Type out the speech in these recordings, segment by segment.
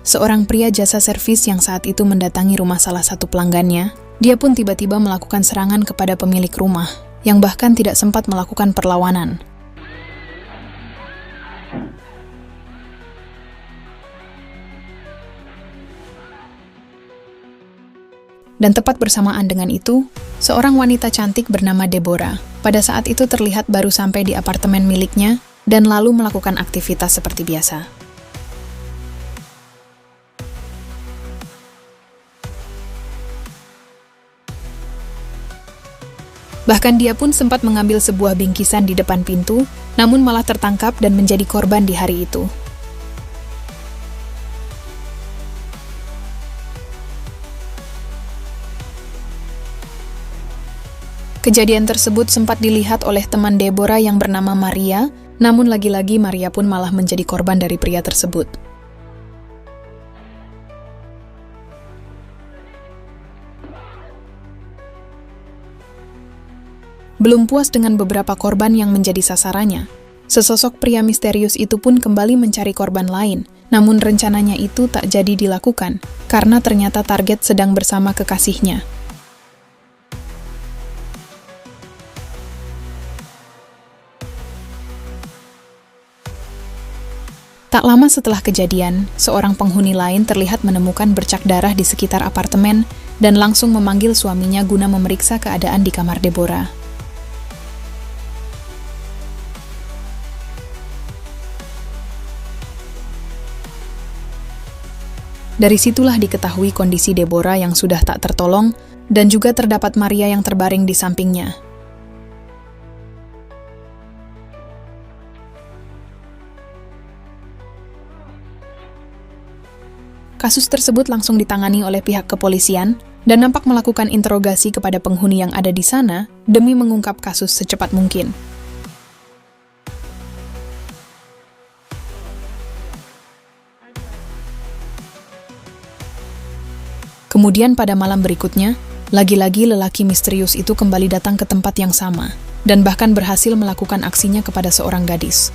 seorang pria jasa servis yang saat itu mendatangi rumah salah satu pelanggannya, dia pun tiba-tiba melakukan serangan kepada pemilik rumah, yang bahkan tidak sempat melakukan perlawanan. Dan tepat bersamaan dengan itu, seorang wanita cantik bernama Deborah pada saat itu terlihat baru sampai di apartemen miliknya dan lalu melakukan aktivitas seperti biasa. Bahkan dia pun sempat mengambil sebuah bingkisan di depan pintu, namun malah tertangkap dan menjadi korban di hari itu. Kejadian tersebut sempat dilihat oleh teman Deborah yang bernama Maria, namun lagi-lagi Maria pun malah menjadi korban dari pria tersebut. Belum puas dengan beberapa korban yang menjadi sasarannya, sesosok pria misterius itu pun kembali mencari korban lain, namun rencananya itu tak jadi dilakukan, karena ternyata target sedang bersama kekasihnya. Tak lama setelah kejadian, seorang penghuni lain terlihat menemukan bercak darah di sekitar apartemen dan langsung memanggil suaminya guna memeriksa keadaan di kamar Deborah. Dari situlah diketahui kondisi Deborah yang sudah tak tertolong dan juga terdapat Maria yang terbaring di sampingnya. Kasus tersebut langsung ditangani oleh pihak kepolisian dan nampak melakukan interogasi kepada penghuni yang ada di sana demi mengungkap kasus secepat mungkin. Kemudian pada malam berikutnya, lagi-lagi lelaki misterius itu kembali datang ke tempat yang sama dan bahkan berhasil melakukan aksinya kepada seorang gadis.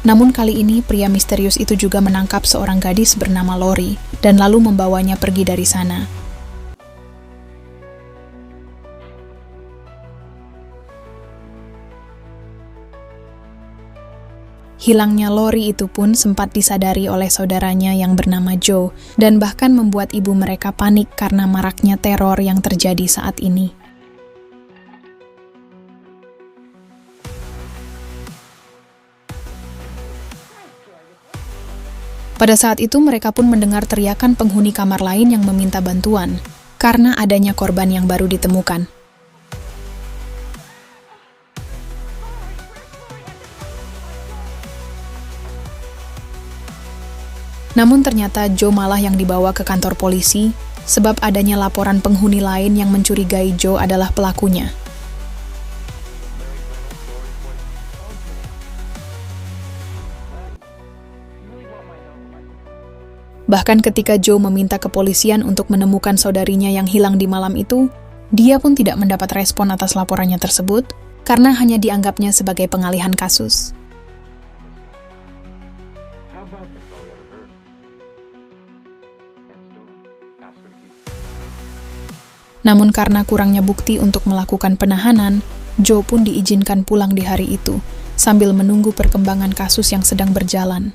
Namun kali ini pria misterius itu juga menangkap seorang gadis bernama Lori dan lalu membawanya pergi dari sana. Hilangnya Lori itu pun sempat disadari oleh saudaranya yang bernama Joe dan bahkan membuat ibu mereka panik karena maraknya teror yang terjadi saat ini. Pada saat itu mereka pun mendengar teriakan penghuni kamar lain yang meminta bantuan karena adanya korban yang baru ditemukan. Namun ternyata Joe malah yang dibawa ke kantor polisi sebab adanya laporan penghuni lain yang mencurigai Joe adalah pelakunya. Bahkan ketika Joe meminta kepolisian untuk menemukan saudarinya yang hilang di malam itu, dia pun tidak mendapat respon atas laporannya tersebut karena hanya dianggapnya sebagai pengalihan kasus. Namun karena kurangnya bukti untuk melakukan penahanan, Joe pun diizinkan pulang di hari itu, sambil menunggu perkembangan kasus yang sedang berjalan.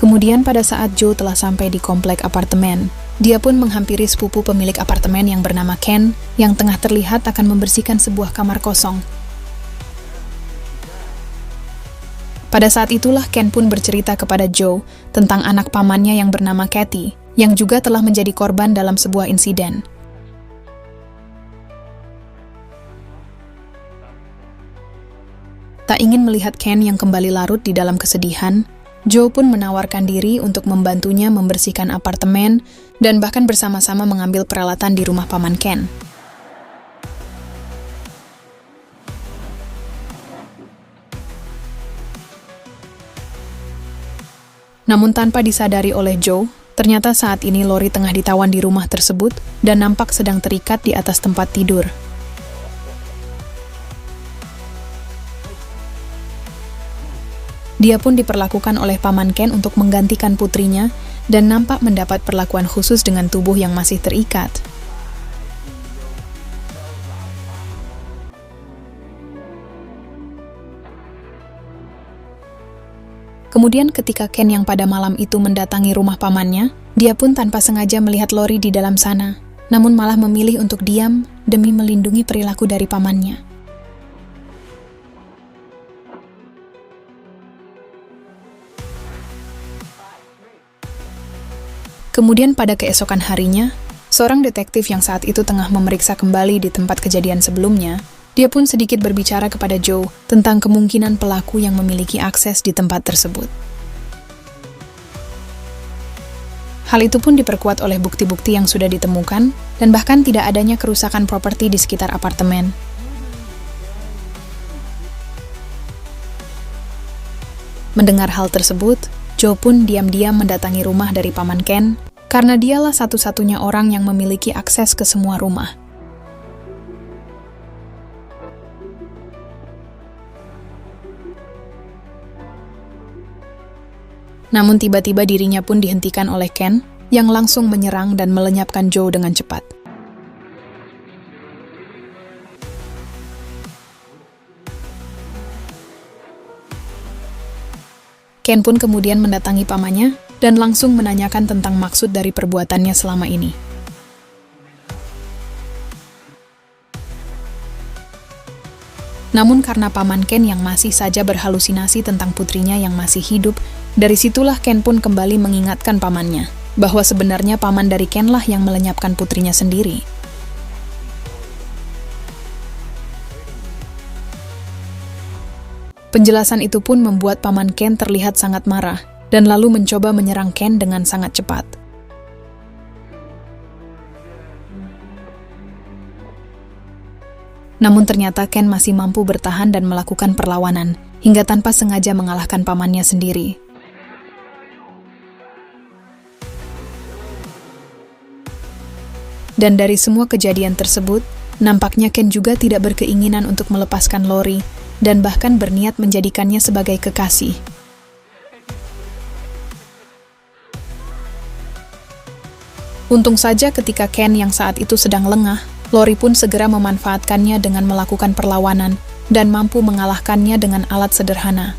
Kemudian pada saat Joe telah sampai di komplek apartemen, dia pun menghampiri sepupu pemilik apartemen yang bernama Ken, yang tengah terlihat akan membersihkan sebuah kamar kosong. Pada saat itulah Ken pun bercerita kepada Joe tentang anak pamannya yang bernama Kathy, yang juga telah menjadi korban dalam sebuah insiden. Tak ingin melihat Ken yang kembali larut di dalam kesedihan, Joe pun menawarkan diri untuk membantunya membersihkan apartemen dan bahkan bersama-sama mengambil peralatan di rumah paman Ken. Namun tanpa disadari oleh Joe, ternyata saat ini Lori tengah ditawan di rumah tersebut dan nampak sedang terikat di atas tempat tidur. Dia pun diperlakukan oleh Paman Ken untuk menggantikan putrinya dan nampak mendapat perlakuan khusus dengan tubuh yang masih terikat. Kemudian ketika Ken yang pada malam itu mendatangi rumah pamannya, dia pun tanpa sengaja melihat Lori di dalam sana, namun malah memilih untuk diam demi melindungi perilaku dari pamannya. Kemudian pada keesokan harinya, seorang detektif yang saat itu tengah memeriksa kembali di tempat kejadian sebelumnya, dia pun sedikit berbicara kepada Joe tentang kemungkinan pelaku yang memiliki akses di tempat tersebut. Hal itu pun diperkuat oleh bukti-bukti yang sudah ditemukan dan bahkan tidak adanya kerusakan properti di sekitar apartemen. Mendengar hal tersebut, Joe pun diam-diam mendatangi rumah dari Paman Ken karena dialah satu-satunya orang yang memiliki akses ke semua rumah. Namun tiba-tiba dirinya pun dihentikan oleh Ken, yang langsung menyerang dan melenyapkan Joe dengan cepat. Ken pun kemudian mendatangi pamannya dan langsung menanyakan tentang maksud dari perbuatannya selama ini. Namun karena Paman Ken yang masih saja berhalusinasi tentang putrinya yang masih hidup, dari situlah Ken pun kembali mengingatkan pamannya, bahwa sebenarnya paman dari Ken lah yang melenyapkan putrinya sendiri. Penjelasan itu pun membuat Paman Ken terlihat sangat marah, dan lalu mencoba menyerang Ken dengan sangat cepat. Namun ternyata Ken masih mampu bertahan dan melakukan perlawanan, hingga tanpa sengaja mengalahkan pamannya sendiri. Dan dari semua kejadian tersebut, nampaknya Ken juga tidak berkeinginan untuk melepaskan Lori, dan bahkan berniat menjadikannya sebagai kekasih. Untung saja ketika Ken yang saat itu sedang lengah, Lori pun segera memanfaatkannya dengan melakukan perlawanan dan mampu mengalahkannya dengan alat sederhana.